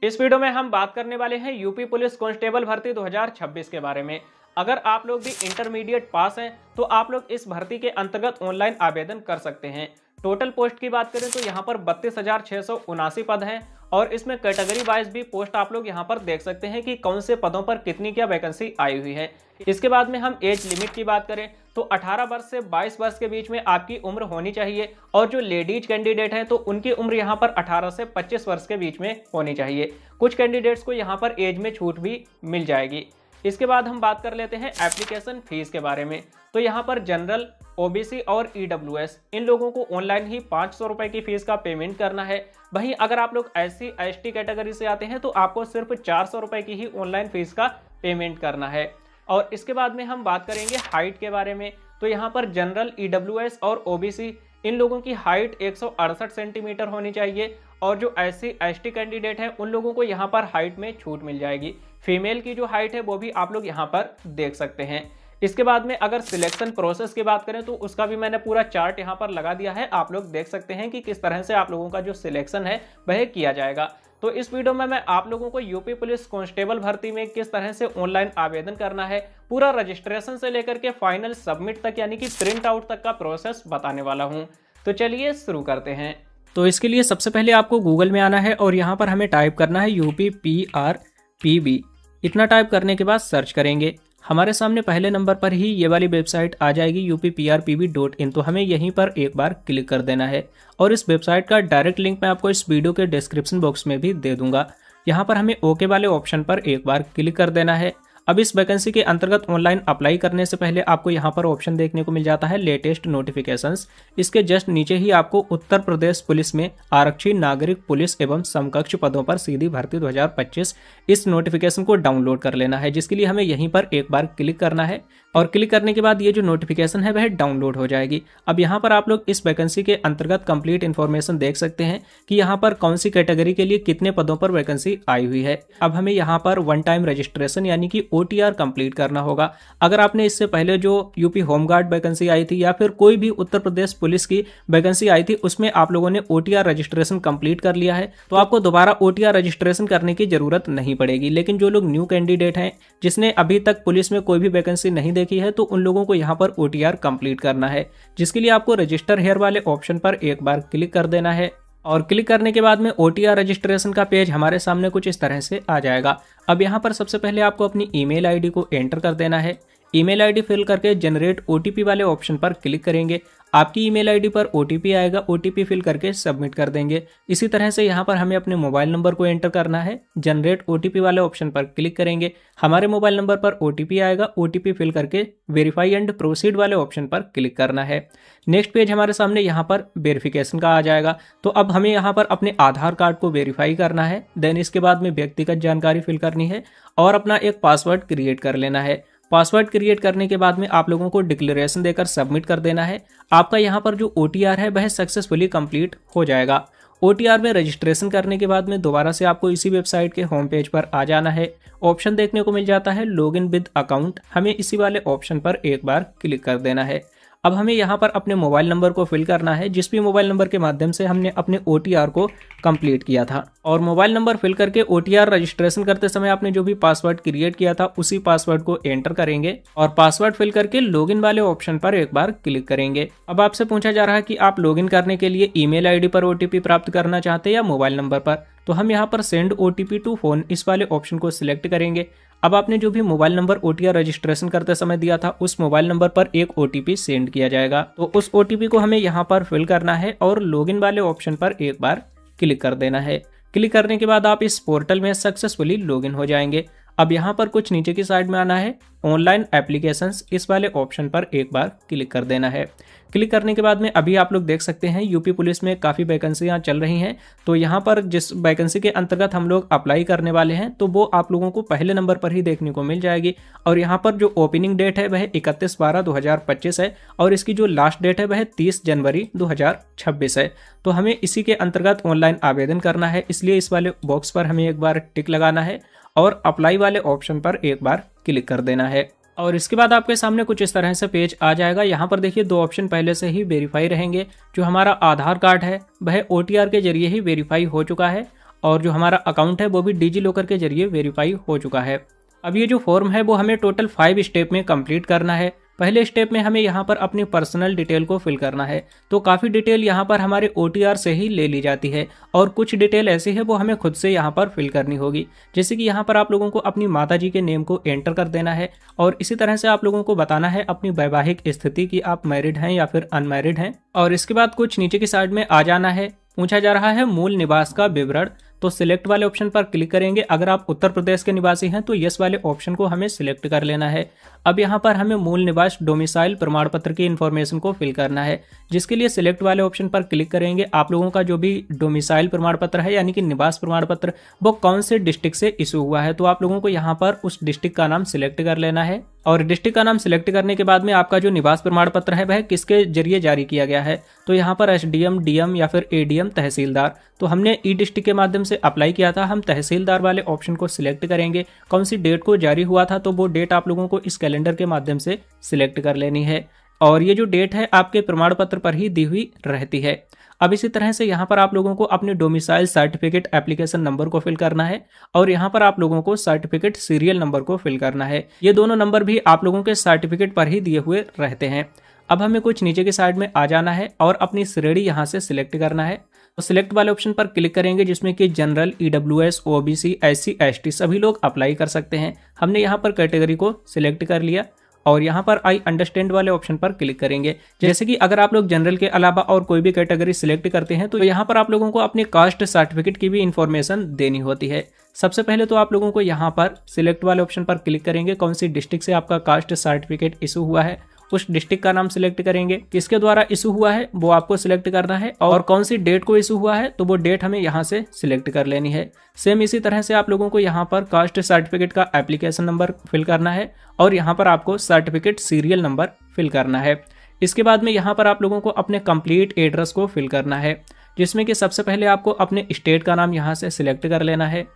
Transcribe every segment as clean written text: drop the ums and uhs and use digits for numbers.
इस वीडियो में हम बात करने वाले हैं यूपी पुलिस कांस्टेबल भर्ती 2026 के बारे में। अगर आप लोग भी इंटरमीडिएट पास हैं तो आप लोग इस भर्ती के अंतर्गत ऑनलाइन आवेदन कर सकते हैं। टोटल पोस्ट की बात करें तो यहाँ पर 32,679 पद हैं और इसमें कैटेगरी वाइज भी पोस्ट आप लोग यहाँ पर देख सकते हैं कि कौन से पदों पर कितनी क्या वैकेंसी आई हुई है। इसके बाद में हम एज लिमिट की बात करें तो 18 वर्ष से 22 वर्ष के बीच में आपकी उम्र होनी चाहिए और जो लेडीज कैंडिडेट हैं तो उनकी उम्र यहाँ पर 18 से 25 वर्ष के बीच में होनी चाहिए। कुछ कैंडिडेट्स को यहाँ पर एज में छूट भी मिल जाएगी। इसके बाद हम बात कर लेते हैं एप्लीकेशन फीस के बारे में। तो यहाँ पर जनरल, ओबीसी और ईडब्ल्यूएस इन लोगों को ऑनलाइन ही 500 रुपए की फीस का पेमेंट करना है। वहीं अगर आप लोग SC ST कैटेगरी से आते हैं तो आपको सिर्फ 400 रुपए की ही ऑनलाइन फीस का पेमेंट करना है। और इसके बाद में हम बात करेंगे हाइट के बारे में। तो यहाँ पर जनरल, ईडब्ल्यूएस और ओबीसी इन लोगों की हाइट 168 सेंटीमीटर होनी चाहिए और जो SC ST कैंडिडेट हैं उन लोगों को यहाँ पर हाइट में छूट मिल जाएगी। फीमेल की जो हाइट है वो भी आप लोग यहाँ पर देख सकते हैं। इसके बाद में अगर सिलेक्शन प्रोसेस की बात करें तो उसका भी मैंने पूरा चार्ट यहाँ पर लगा दिया है। आप लोग देख सकते हैं कि किस तरह से आप लोगों का जो सिलेक्शन है वह किया जाएगा। तो इस वीडियो में मैं आप लोगों को यूपी पुलिस कांस्टेबल भर्ती में किस तरह से ऑनलाइन आवेदन करना है, पूरा रजिस्ट्रेशन से लेकर के फाइनल सबमिट तक यानी कि प्रिंट आउट तक का प्रोसेस बताने वाला हूं। तो चलिए शुरू करते हैं। तो इसके लिए सबसे पहले आपको गूगल में आना है और यहाँ पर हमें टाइप करना है UPPRPB। इतना टाइप करने के बाद सर्च करेंगे। हमारे सामने पहले नंबर पर ही ये वाली वेबसाइट आ जाएगी UPPRPB.in। तो हमें यहीं पर एक बार क्लिक कर देना है और इस वेबसाइट का डायरेक्ट लिंक मैं आपको इस वीडियो के डिस्क्रिप्शन बॉक्स में भी दे दूंगा। यहाँ पर हमें ओके वाले ऑप्शन पर एक बार क्लिक कर देना है। अब इस वैकेंसी के अंतर्गत ऑनलाइन अप्लाई करने से पहले आपको यहाँ पर ऑप्शन देखने को मिल जाता है लेटेस्ट नोटिफिकेशंस। इसके जस्ट नीचे ही आपको उत्तर प्रदेश पुलिस में आरक्षी नागरिक पुलिस एवं समकक्ष पदों पर सीधी भर्ती 2025 इस नोटिफिकेशन को डाउनलोड कर लेना है, जिसके लिए हमें यहीं पर एक बार क्लिक करना है और क्लिक करने के बाद ये जो नोटिफिकेशन है वह डाउनलोड हो जाएगी। अब यहाँ पर आप लोग इस वैकेंसी के अंतर्गत कंप्लीट इन्फॉर्मेशन देख सकते हैं कि यहाँ पर कौन सी कैटेगरी के लिए कितने पदों पर वैकेंसी आई हुई है। अब हमें यहाँ पर वन टाइम रजिस्ट्रेशन यानी कि OTR कंप्लीट करना होगा। अगर आपने इससे पहले जो यूपी होमगार्ड वैकेंसी आई थी या फिर कोई भी उत्तर प्रदेश पुलिस की वैकेंसी आई थी उसमें आप लोगों ने OTR रजिस्ट्रेशन कंप्लीट कर लिया है तो आपको दोबारा OTR रजिस्ट्रेशन करने की जरूरत नहीं पड़ेगी। लेकिन जो लोग न्यू कैंडिडेट हैं जिसने अभी तक पुलिस में कोई भी वैकेंसी नहीं देखी है तो उन लोगों को यहाँ पर OTR कंप्लीट करना है, जिसके लिए आपको रजिस्टर हेयर वाले ऑप्शन पर एक बार क्लिक कर देना है। और क्लिक करने के बाद में OTR रजिस्ट्रेशन का पेज हमारे सामने कुछ इस तरह से आ जाएगा। अब यहाँ पर सबसे पहले आपको अपनी ईमेल आईडी को एंटर कर देना है। ईमेल आईडी फिल करके जनरेट OTP वाले ऑप्शन पर क्लिक करेंगे। आपकी ईमेल आईडी पर OTP आएगा, OTP फिल करके सबमिट कर देंगे। इसी तरह से यहाँ पर हमें अपने मोबाइल नंबर को एंटर करना है। जनरेट OTP वाले ऑप्शन पर क्लिक करेंगे। हमारे मोबाइल नंबर पर OTP आएगा, OTP फिल करके वेरीफाई एंड प्रोसीड वाले ऑप्शन पर क्लिक करना है। नेक्स्ट पेज हमारे सामने यहाँ पर वेरिफिकेशन का आ जाएगा। तो अब हमें यहाँ पर अपने आधार कार्ड को वेरीफाई करना है। देन इसके बाद में व्यक्तिगत जानकारी फिल करनी है और अपना एक पासवर्ड क्रिएट कर लेना है। पासवर्ड क्रिएट करने के बाद में आप लोगों को डिक्लेरेशन देकर सबमिट कर देना है। आपका यहाँ पर जो OTR है वह सक्सेसफुली कंप्लीट हो जाएगा। OTR में रजिस्ट्रेशन करने के बाद में दोबारा से आपको इसी वेबसाइट के होम पेज पर आ जाना है। ऑप्शन देखने को मिल जाता है लॉगिन विद अकाउंट। हमें इसी वाले ऑप्शन पर एक बार क्लिक कर देना है। अब हमें यहाँ पर अपने मोबाइल नंबर को फिल करना है जिस भी मोबाइल नंबर के माध्यम से हमने अपने OTR को कंप्लीट किया था। और मोबाइल नंबर फिल करके OTR रजिस्ट्रेशन करते समय आपने जो भी पासवर्ड क्रिएट किया था उसी पासवर्ड को एंटर करेंगे और पासवर्ड फिल करके लॉगिन वाले ऑप्शन पर एक बार क्लिक करेंगे। अब आपसे पूछा जा रहा है कि आप लॉगिन करने के लिए ईमेल आईडी पर OTP प्राप्त करना चाहते हैं या मोबाइल नंबर पर। तो हम यहाँ पर सेंड OTP टू फोन इस वाले ऑप्शन को सिलेक्ट करेंगे। अब आपने जो भी मोबाइल नंबर OTR रजिस्ट्रेशन करते समय दिया था उस मोबाइल नंबर पर एक OTP सेंड किया जाएगा। तो उस OTP को हमें यहाँ पर फिल करना है और लॉगिन वाले ऑप्शन पर एक बार क्लिक कर देना है। क्लिक करने के बाद आप इस पोर्टल में सक्सेसफुली लॉगिन हो जाएंगे। अब यहाँ पर कुछ नीचे की साइड में आना है, ऑनलाइन एप्लीकेशंस इस वाले ऑप्शन पर एक बार क्लिक कर देना है। क्लिक करने के बाद में अभी आप लोग देख सकते हैं यूपी पुलिस में काफ़ी वैकेंसियाँ चल रही हैं। तो यहाँ पर जिस वैकेंसी के अंतर्गत हम लोग अप्लाई करने वाले हैं तो वो आप लोगों को पहले नंबर पर ही देखने को मिल जाएगी। और यहाँ पर जो ओपनिंग डेट है वह 31/12/2025 है और इसकी जो लास्ट डेट है वह 30 जनवरी 2026 है। तो हमें इसी के अंतर्गत ऑनलाइन आवेदन करना है, इसलिए इस वाले बॉक्स पर हमें एक बार टिक लगाना है और अप्लाई वाले ऑप्शन पर एक बार क्लिक कर देना है। और इसके बाद आपके सामने कुछ इस तरह से पेज आ जाएगा। यहाँ पर देखिए दो ऑप्शन पहले से ही वेरीफाई रहेंगे। जो हमारा आधार कार्ड है वह OTR के जरिए ही वेरीफाई हो चुका है और जो हमारा अकाउंट है वो भी डिजी लॉकर के जरिए वेरीफाई हो चुका है। अब ये जो फॉर्म है वो हमें टोटल 5 स्टेप में कंप्लीट करना है। पहले स्टेप में हमें यहाँ पर अपनी पर्सनल डिटेल को फिल करना है। तो काफ़ी डिटेल यहाँ पर हमारे OTR से ही ले ली जाती है और कुछ डिटेल ऐसी है वो हमें खुद से यहाँ पर फिल करनी होगी। जैसे कि यहाँ पर आप लोगों को अपनी माताजी के नेम को एंटर कर देना है और इसी तरह से आप लोगों को बताना है अपनी वैवाहिक स्थिति कि आप मैरिड हैं या फिर अनमैरिड हैं। और इसके बाद कुछ नीचे की साइड में आ जाना है। पूछा जा रहा है मूल निवास का विवरण, तो सिलेक्ट वाले ऑप्शन पर क्लिक करेंगे। अगर आप उत्तर प्रदेश के निवासी हैं तो यस वाले ऑप्शन को हमें सिलेक्ट कर लेना है। अब यहाँ पर हमें मूल निवास डोमिसाइल प्रमाण पत्र की इन्फॉर्मेशन को फिल करना है, जिसके लिए सिलेक्ट वाले ऑप्शन पर क्लिक करेंगे। आप लोगों का जो भी डोमिसाइल प्रमाण पत्र है यानी कि निवास प्रमाण पत्र वो कौन से डिस्ट्रिक्ट से इशू हुआ है, तो आप लोगों को यहाँ पर उस डिस्ट्रिक्ट का नाम सिलेक्ट कर लेना है। और डिस्ट्रिक्ट का नाम सिलेक्ट करने के बाद में आपका जो निवास प्रमाण पत्र है वह किसके जरिए जारी किया गया है, तो यहाँ पर SDM, DM या फिर ADM तहसीलदार। तो हमने ई डिस्ट्रिक्ट के माध्यम से अप्लाई किया था, हम तहसीलदार वाले ऑप्शन को सिलेक्ट करेंगे। कौन सी डेट को जारी हुआ था, तो वो डेट आप लोगों को इस कैलेंडर के माध्यम से सिलेक्ट कर लेनी है और ये जो डेट है आपके प्रमाण पत्र पर ही दी हुई रहती है। अब इसी तरह से यहाँ पर आप लोगों को अपने डोमिसाइल सर्टिफिकेट एप्लीकेशन नंबर को फिल करना है और यहाँ पर आप लोगों को सर्टिफिकेट सीरियल नंबर को फिल करना है। ये दोनों नंबर भी आप लोगों के सर्टिफिकेट पर ही दिए हुए रहते हैं। अब हमें कुछ नीचे की साइड में आ जाना है और अपनी श्रेणी यहाँ से सिलेक्ट करना है। तो सिलेक्ट वाले ऑप्शन पर क्लिक करेंगे जिसमें कि general, EWS, OBC, SC, ST सभी लोग अप्लाई कर सकते हैं। हमने यहाँ पर कैटेगरी को सिलेक्ट कर लिया और यहाँ पर आई अंडरस्टैंड वाले ऑप्शन पर क्लिक करेंगे। जैसे कि अगर आप लोग जनरल के अलावा और कोई भी कैटेगरी सिलेक्ट करते हैं तो यहाँ पर आप लोगों को अपने कास्ट सर्टिफिकेट की भी इंफॉर्मेशन देनी होती है। सबसे पहले तो आप लोगों को यहाँ पर सिलेक्ट वाले ऑप्शन पर क्लिक करेंगे, कौन सी डिस्ट्रिक्ट से आपका कास्ट सर्टिफिकेट इशू हुआ है उस डिस्ट्रिक्ट का नाम सिलेक्ट करेंगे, किसके द्वारा इशू हुआ है वो आपको सिलेक्ट करना है और कौन सी डेट को इशू हुआ है तो वो डेट हमें यहाँ से सिलेक्ट कर लेनी है। सेम इसी तरह से आप लोगों को यहाँ पर कास्ट सर्टिफिकेट का एप्लीकेशन नंबर फिल करना है और यहाँ पर आपको सर्टिफिकेट सीरियल नंबर फिल करना है। इसके बाद में यहाँ पर आप लोगों को अपने कंप्लीट एड्रेस को फिल करना है, जिसमें कि सबसे पहले आपको अपने स्टेट का नाम यहाँ से सिलेक्ट कर लेना है।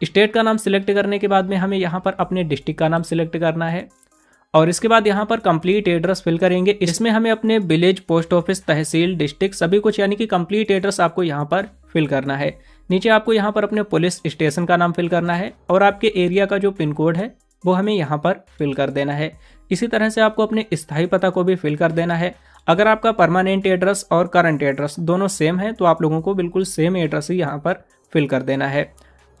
स्टेट का नाम सिलेक्ट करने के बाद में हमें यहाँ पर अपने डिस्ट्रिक्ट का नाम सिलेक्ट करना है और इसके बाद यहाँ पर कंप्लीट एड्रेस फिल करेंगे। इसमें हमें अपने विलेज, पोस्ट ऑफिस, तहसील, डिस्ट्रिक्ट सभी कुछ यानी कि कंप्लीट एड्रेस आपको यहाँ पर फिल करना है। नीचे आपको यहाँ पर अपने पुलिस स्टेशन का नाम फिल करना है और आपके एरिया का जो पिन कोड है वो हमें यहाँ पर फिल कर देना है। इसी तरह से आपको अपने स्थायी पता को भी फिल कर देना है। अगर आपका परमानेंट एड्रेस और करंट एड्रेस दोनों सेम है तो आप लोगों को बिल्कुल सेम एड्रेस ही यहाँ पर फिल कर देना है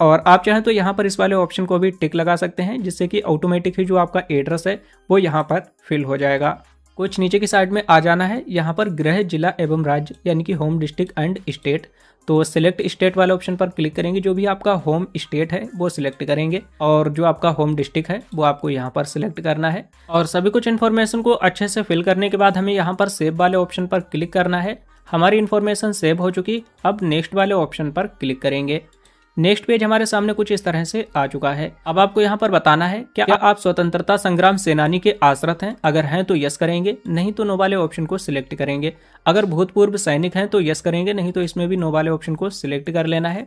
और आप चाहें तो यहाँ पर इस वाले ऑप्शन को भी टिक लगा सकते हैं, जिससे कि ऑटोमेटिक ही जो आपका एड्रेस है वो यहाँ पर फिल हो जाएगा। कुछ नीचे की साइड में आ जाना है, यहाँ पर गृह, जिला एवं राज्य यानी कि होम, डिस्ट्रिक्ट एंड स्टेट। तो सिलेक्ट स्टेट वाले ऑप्शन पर क्लिक करेंगे। जो भी आपका होम स्टेट है वो सिलेक्ट करेंगे और जो आपका होम डिस्ट्रिक्ट है वो आपको यहाँ पर सिलेक्ट करना है और सभी कुछ इन्फॉर्मेशन को अच्छे से फिल करने के बाद हमें यहाँ पर सेव वाले ऑप्शन पर क्लिक करना है। हमारी इन्फॉर्मेशन सेव हो चुकी। अब नेक्स्ट वाले ऑप्शन पर क्लिक करेंगे। नेक्स्ट पेज हमारे सामने कुछ इस तरह से आ चुका है। अब आपको यहाँ पर बताना है क्या आप स्वतंत्रता संग्राम सेनानी के आश्रित हैं, अगर हैं तो यस करेंगे, नहीं तो नो वाले ऑप्शन को सिलेक्ट करेंगे। अगर भूतपूर्व सैनिक हैं तो यस करेंगे, नहीं तो इसमें भी नो वाले ऑप्शन को सिलेक्ट कर लेना है।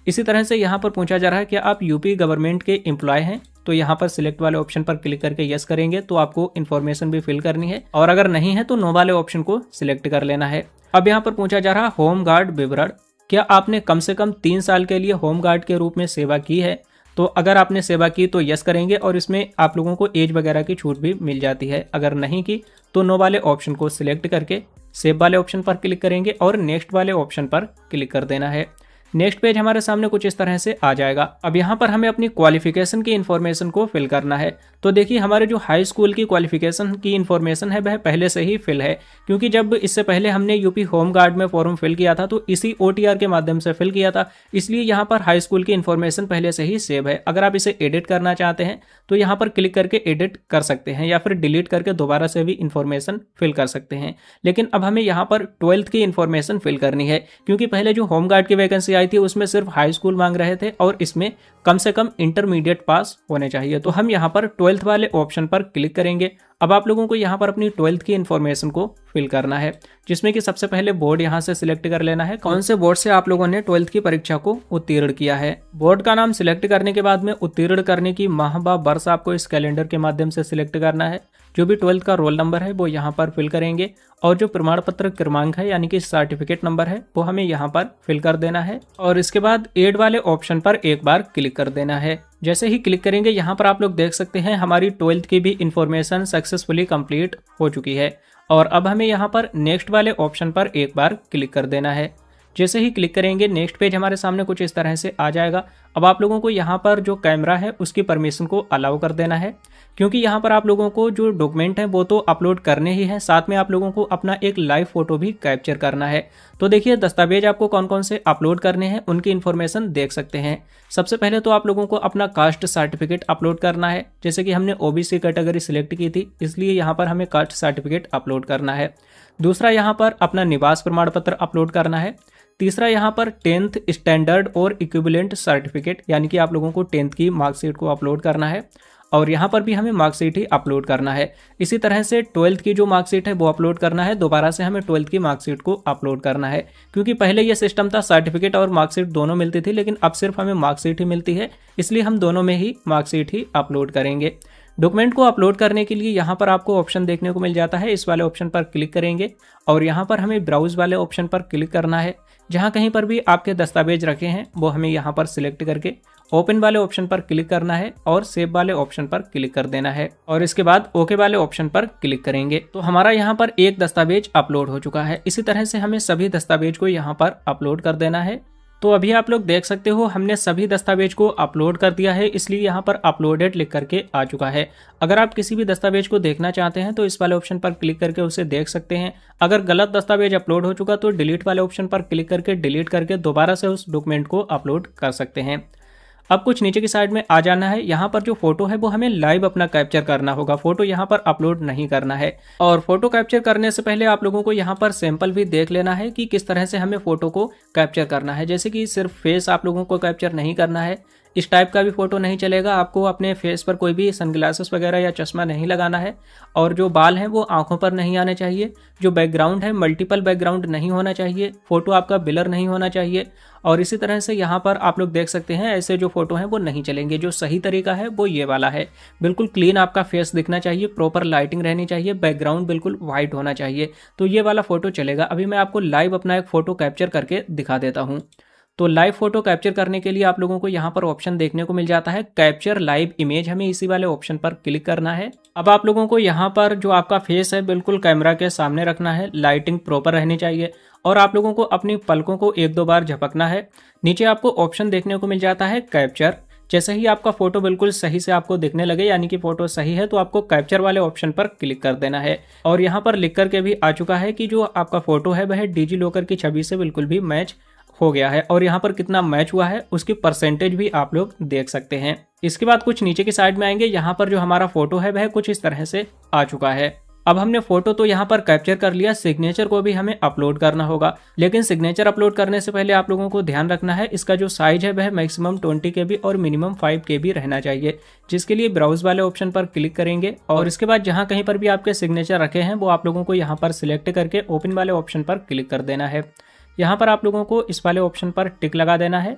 इसी तरह से यहाँ पर पूछा जा रहा है कि आप यूपी गवर्नमेंट के एम्प्लॉय हैं, तो यहाँ पर सिलेक्ट वाले ऑप्शन पर क्लिक करके यस करेंगे तो आपको इन्फॉर्मेशन भी फिल करनी है और अगर नहीं है तो नो वाले ऑप्शन को सिलेक्ट कर लेना है। अब यहाँ पर पूछा जा रहा है होम गार्ड विवरण, क्या आपने कम से कम 3 साल के लिए होम गार्ड के रूप में सेवा की है, तो अगर आपने सेवा की तो यस करेंगे और इसमें आप लोगों को एज वगैरह की छूट भी मिल जाती है। अगर नहीं की तो नो वाले ऑप्शन को सिलेक्ट करके सेव वाले ऑप्शन पर क्लिक करेंगे और नेक्स्ट वाले ऑप्शन पर क्लिक कर देना है। नेक्स्ट पेज हमारे सामने कुछ इस तरह से आ जाएगा। अब यहाँ पर हमें अपनी क्वालिफिकेशन की इन्फॉर्मेशन को फिल करना है। तो देखिए हमारे जो हाई स्कूल की क्वालिफिकेशन की इन्फॉर्मेशन है वह पहले से ही फिल है, क्योंकि जब इससे पहले हमने यूपी होम गार्ड में फॉर्म फिल किया था तो इसी OTR के माध्यम से फिल किया था, इसलिए यहाँ पर हाई स्कूल की इन्फॉर्मेशन पहले से ही सेव है। अगर आप इसे एडिट करना चाहते हैं तो यहाँ पर क्लिक करके एडिट कर सकते हैं या फिर डिलीट करके दोबारा से भी इन्फॉर्मेशन फिल कर सकते हैं। लेकिन अब हमें यहाँ पर 12th की इन्फॉर्मेशन फिल करनी है, क्योंकि पहले जो होम गार्ड की वैकेंसी आई थी उसमें सिर्फ हाई स्कूल मांग रहे थे और इसमें कम से कम इंटरमीडिएट पास होने चाहिए। तो हम यहाँ पर 12th वाले ऑप्शन पर क्लिक करेंगे अब आप लोगों को यहाँ पर अपनी 12th की इन्फॉर्मेशन को फिल करना है, जिसमें कि सबसे पहले बोर्ड यहाँ से सिलेक्ट कर लेना है, कौन से बोर्ड से आप लोगों ने 12th की परीक्षा को उत्तीर्ण किया है। बोर्ड का नाम सिलेक्ट करने के बाद में उत्तीर्ण करने की माह व वर्ष आपको इस कैलेंडर के माध्यम से सिलेक्ट करना है। जो भी 12th का रोल नंबर है वो यहाँ पर फिल करेंगे और जो प्रमाण पत्र क्रमांक है यानी कि सर्टिफिकेट नंबर है वो हमें यहाँ पर फिल कर देना है और इसके बाद ऐड वाले ऑप्शन पर एक बार क्लिक कर देना है। जैसे ही क्लिक करेंगे यहाँ पर आप लोग देख सकते हैं हमारी 12th की भी इंफॉर्मेशन सक्सेसफुली कंप्लीट हो चुकी है और अब हमें यहाँ पर नेक्स्ट वाले ऑप्शन पर एक बार क्लिक कर देना है। जैसे ही क्लिक करेंगे नेक्स्ट पेज हमारे सामने कुछ इस तरह से आ जाएगा। अब आप लोगों को यहाँ पर जो कैमरा है उसकी परमिशन को अलाउ कर देना है, क्योंकि यहाँ पर आप लोगों को जो डॉक्यूमेंट है वो तो अपलोड करने ही है, साथ में आप लोगों को अपना एक लाइव फोटो भी कैप्चर करना है। तो देखिए दस्तावेज आपको कौन कौन से अपलोड करने हैं उनकी इन्फॉर्मेशन देख सकते हैं। सबसे पहले तो आप लोगों को अपना कास्ट सर्टिफिकेट अपलोड करना है, जैसे कि हमने ओबीसी कैटेगरी सिलेक्ट की थी इसलिए यहाँ पर हमें कास्ट सर्टिफिकेट अपलोड करना है। दूसरा यहाँ पर अपना निवास प्रमाण पत्र अपलोड करना है। तीसरा यहाँ पर 10th स्टैंडर्ड और इक्विवेलेंट सर्टिफिकेट यानी कि आप लोगों को 10th की मार्कशीट को अपलोड करना है और यहाँ पर भी हमें मार्कशीट ही अपलोड करना है। इसी तरह से 12th की जो मार्कशीट है वो अपलोड करना है, दोबारा से हमें 12th की मार्कशीट को अपलोड करना है, क्योंकि पहले ये सिस्टम था सर्टिफिकेट और मार्कशीट दोनों मिलती थी, लेकिन अब सिर्फ हमें मार्कशीट ही मिलती है, इसलिए हम दोनों में ही मार्कशीट ही अपलोड करेंगे। डॉक्यूमेंट को अपलोड करने के लिए यहाँ पर आपको ऑप्शन देखने को मिल जाता है, इस वाले ऑप्शन पर क्लिक करेंगे और यहाँ पर हमें ब्राउज वाले ऑप्शन पर क्लिक करना है। जहाँ कहीं पर भी आपके दस्तावेज रखे हैं वो हमें यहाँ पर सिलेक्ट करके ओपन वाले ऑप्शन पर क्लिक करना है और सेव वाले ऑप्शन पर क्लिक कर देना है और इसके बाद ओके वाले ऑप्शन पर क्लिक करेंगे। तो हमारा यहाँ पर एक दस्तावेज अपलोड हो चुका है। इसी तरह से हमें सभी दस्तावेज को यहाँ पर अपलोड कर देना है। तो अभी आप लोग देख सकते हो हमने सभी दस्तावेज को अपलोड कर दिया है, इसलिए यहाँ पर अपलोडेड लिख करके आ चुका है। अगर आप किसी भी दस्तावेज को देखना चाहते हैं तो इस वाले ऑप्शन पर क्लिक करके उसे देख सकते हैं। अगर गलत दस्तावेज अपलोड हो चुका तो डिलीट वाले ऑप्शन पर क्लिक करके डिलीट करके दोबारा से उस डॉक्यूमेंट को अपलोड कर सकते हैं। अब कुछ नीचे की साइड में आ जाना है। यहाँ पर जो फोटो है वो हमें लाइव अपना कैप्चर करना होगा, फोटो यहाँ पर अपलोड नहीं करना है। और फोटो कैप्चर करने से पहले आप लोगों को यहाँ पर सैंपल भी देख लेना है कि किस तरह से हमें फोटो को कैप्चर करना है। जैसे कि सिर्फ फेस आप लोगों को कैप्चर नहीं करना है, इस टाइप का भी फोटो नहीं चलेगा। आपको अपने फेस पर कोई भी सनग्लासेस वगैरह या चश्मा नहीं लगाना है और जो बाल हैं वो आंखों पर नहीं आने चाहिए। जो बैकग्राउंड है मल्टीपल बैकग्राउंड नहीं होना चाहिए। फोटो आपका ब्लर नहीं होना चाहिए और इसी तरह से यहाँ पर आप लोग देख सकते हैं ऐसे जो फोटो हैं वो नहीं चलेंगे। जो सही तरीका है वो ये वाला है, बिल्कुल क्लीन आपका फेस दिखना चाहिए, प्रॉपर लाइटिंग रहनी चाहिए, बैकग्राउंड बिल्कुल वाइट होना चाहिए, तो ये वाला फोटो चलेगा। अभी मैं आपको लाइव अपना एक फोटो कैप्चर करके दिखा देता हूँ। तो लाइव फोटो कैप्चर करने के लिए आप लोगों को यहाँ पर ऑप्शन देखने को मिल जाता है कैप्चर लाइव इमेज, हमें इसी वाले ऑप्शन पर क्लिक करना है। अब आप लोगों को यहाँ पर जो आपका फेस है बिल्कुल कैमरा के सामने रखना है, लाइटिंग प्रॉपर रहनी चाहिए और आप लोगों को अपनी पलकों को एक दो बार झपकना है। नीचे आपको ऑप्शन देखने को मिल जाता है कैप्चर। जैसे ही आपका फोटो बिल्कुल सही से आपको दिखने लगे यानी कि फोटो सही है तो आपको कैप्चर वाले ऑप्शन पर क्लिक कर देना है और यहाँ पर लिख करके भी आ चुका है कि जो आपका फोटो है वह डिजी लॉकर की छवि से बिल्कुल भी मैच हो गया है और यहाँ पर कितना मैच हुआ है उसकी परसेंटेज भी आप लोग देख सकते हैं। इसके बाद कुछ नीचे की साइड में आएंगे, यहाँ पर जो हमारा फोटो है वह कुछ इस तरह से आ चुका है। अब हमने फोटो तो यहाँ पर कैप्चर कर लिया, सिग्नेचर को भी हमें अपलोड करना होगा, लेकिन सिग्नेचर अपलोड करने से पहले आप लोगों को ध्यान रखना है इसका जो साइज है वह मैक्सिमम 20 KB और मिनिमम 5 KB रहना चाहिए, जिसके लिए ब्राउज वाले ऑप्शन पर क्लिक करेंगे और इसके बाद जहाँ कहीं पर भी आपके सिग्नेचर रखे हैं वो आप लोगों को यहाँ पर सिलेक्ट करके ओपन वाले ऑप्शन पर क्लिक कर देना है। यहाँ पर आप लोगों को इस वाले ऑप्शन पर टिक लगा देना है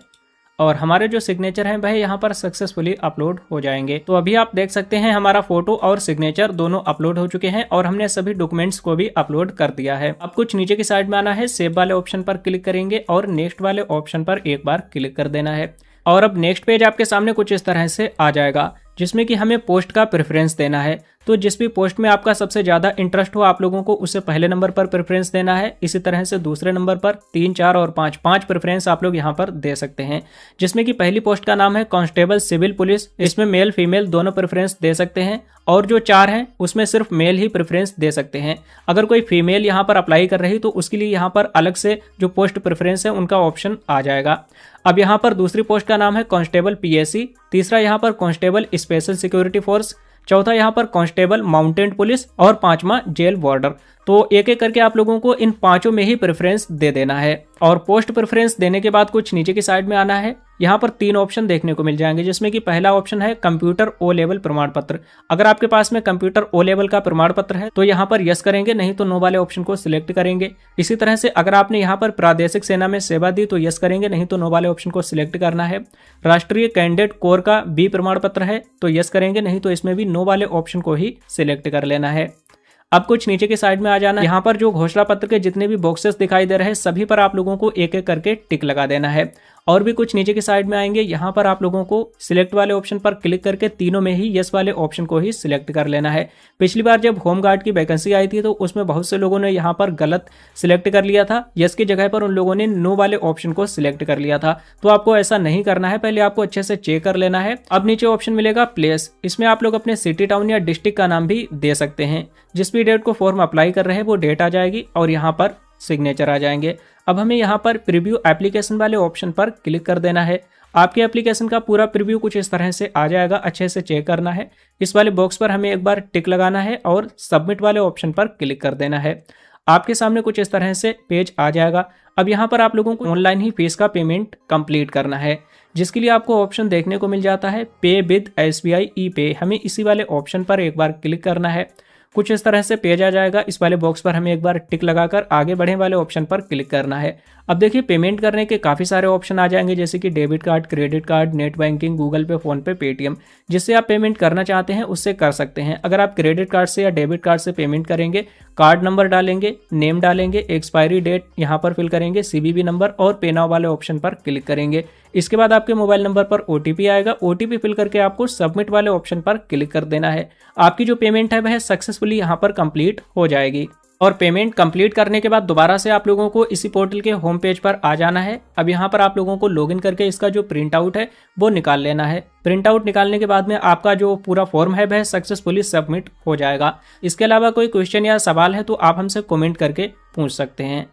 और हमारे जो सिग्नेचर हैं वह यहाँ पर सक्सेसफुली अपलोड हो जाएंगे। तो अभी आप देख सकते हैं हमारा फोटो और सिग्नेचर दोनों अपलोड हो चुके हैं और हमने सभी डॉक्यूमेंट्स को भी अपलोड कर दिया है। अब कुछ नीचे की साइड में आना है, सेव वाले ऑप्शन पर क्लिक करेंगे और नेक्स्ट वाले ऑप्शन पर एक बार क्लिक कर देना है और अब नेक्स्ट पेज आपके सामने कुछ इस तरह से आ जाएगा, जिसमें कि हमें पोस्ट का प्रेफरेंस देना है। तो जिस भी पोस्ट में आपका सबसे ज्यादा इंटरेस्ट हो आप लोगों को उसे पहले नंबर पर प्रेफरेंस देना है। इसी तरह से दूसरे नंबर पर 3, 4 और 5 प्रेफरेंस आप लोग यहाँ पर दे सकते हैं, जिसमें कि पहली पोस्ट का नाम है कांस्टेबल सिविल पुलिस, इसमें मेल फीमेल दोनों प्रेफरेंस दे सकते हैं और जो 4 हैं उसमें सिर्फ मेल ही प्रेफरेंस दे सकते हैं। अगर कोई फीमेल यहाँ पर अप्लाई कर रही तो उसके लिए यहाँ पर अलग से जो पोस्ट प्रेफरेंस है उनका ऑप्शन आ जाएगा। अब यहाँ पर दूसरी पोस्ट का नाम है कांस्टेबल PSC, तीसरा यहाँ पर कांस्टेबल स्पेशल सिक्योरिटी फोर्स, चौथा यहाँ पर कांस्टेबल माउंटेन पुलिस और 5वां जेल वार्डर। तो एक एक करके आप लोगों को इन 5 में ही प्रेफरेंस दे देना है और पोस्ट प्रेफरेंस देने के बाद कुछ नीचे की साइड में आना है। यहाँ पर 3 ऑप्शन देखने को मिल जाएंगे, जिसमें कि पहला ऑप्शन है कंप्यूटर ओ लेवल प्रमाण पत्र। अगर आपके पास में कंप्यूटर ओ लेवल का प्रमाण पत्र है तो यहाँ पर यस करेंगे, नहीं तो नो वाले ऑप्शन को सिलेक्ट करेंगे। इसी तरह से अगर आपने यहाँ पर प्रादेशिक सेना में सेवा दी तो यस करेंगे, नहीं तो नो वाले ऑप्शन को सिलेक्ट करना है। राष्ट्रीय कैंडिडेट कोर का बी प्रमाण पत्र है तो यस करेंगे, नहीं तो इसमें भी नो वाले ऑप्शन को ही सिलेक्ट कर लेना है। अब कुछ नीचे की साइड में आ जाना। यहाँ पर जो घोषणा पत्र के जितने भी बॉक्सेस दिखाई दे रहे हैं सभी पर आप लोगों को एक एक करके टिक लगा देना है। और भी कुछ नीचे की साइड में आएंगे, यहाँ पर आप लोगों को सिलेक्ट वाले ऑप्शन पर क्लिक करके तीनों में ही यस वाले ऑप्शन को ही सिलेक्ट कर लेना है। पिछली बार जब होमगार्ड की वैकेंसी आई थी तो उसमें बहुत से लोगों ने यहाँ पर गलत सिलेक्ट कर लिया था, यस की जगह पर उन लोगों ने नो वाले ऑप्शन को सिलेक्ट कर लिया था। तो आपको ऐसा नहीं करना है, पहले आपको अच्छे से चेक कर लेना है। अब नीचे ऑप्शन मिलेगा प्लेस, इसमें आप लोग अपने सिटी टाउन या डिस्ट्रिक्ट का नाम भी दे सकते हैं। जिस भी डेट को फॉर्म अप्लाई कर रहे हैं वो डेट आ जाएगी और यहाँ पर सिग्नेचर आ जाएंगे। अब हमें यहाँ पर प्रीव्यू एप्लीकेशन वाले ऑप्शन पर क्लिक कर देना है। आपके एप्लीकेशन का पूरा प्रीव्यू कुछ इस तरह से आ जाएगा, अच्छे से चेक करना है। इस वाले बॉक्स पर हमें एक बार टिक लगाना है और सबमिट वाले ऑप्शन पर क्लिक कर देना है। आपके सामने कुछ इस तरह से पेज आ जाएगा। अब यहाँ पर आप लोगों को ऑनलाइन ही फीस का पेमेंट कंप्लीट करना है, जिसके लिए आपको ऑप्शन देखने को मिल जाता है पे विद SBI ई-पे। हमें इसी वाले ऑप्शन पर एक बार क्लिक करना है। कुछ इस तरह से पेज आ जाएगा। इस वाले बॉक्स पर हमें एक बार टिक लगाकर आगे बढ़े वाले ऑप्शन पर क्लिक करना है। अब देखिए पेमेंट करने के काफ़ी सारे ऑप्शन आ जाएंगे, जैसे कि debit card, credit card, net banking, Google पे, फोन पे, पेटीएम। जिससे आप पेमेंट करना चाहते हैं उससे कर सकते हैं। अगर आप क्रेडिट कार्ड से या डेबिट कार्ड से पेमेंट करेंगे, कार्ड नंबर डालेंगे, नेम डालेंगे, एक्सपायरी डेट यहाँ पर फिल करेंगे, CVV नंबर और पे नाउ वाले ऑप्शन पर क्लिक करेंगे। इसके बाद आपके मोबाइल नंबर पर OTP आएगा। OTP फिल करके आपको सबमिट वाले ऑप्शन पर क्लिक कर देना है। आपकी जो पेमेंट है वह सक्सेसफुली यहाँ पर कंप्लीट हो जाएगी। और पेमेंट कंप्लीट करने के बाद दोबारा से आप लोगों को इसी पोर्टल के होम पेज पर आ जाना है। अब यहाँ पर आप लोगों को लॉगिन करके इसका जो प्रिंट आउट है वो निकाल लेना है। प्रिंट आउट निकालने के बाद में आपका जो पूरा फॉर्म है वह सक्सेसफुली सबमिट हो जाएगा। इसके अलावा कोई क्वेश्चन या सवाल है तो आप हमसे कमेंट करके पूछ सकते हैं।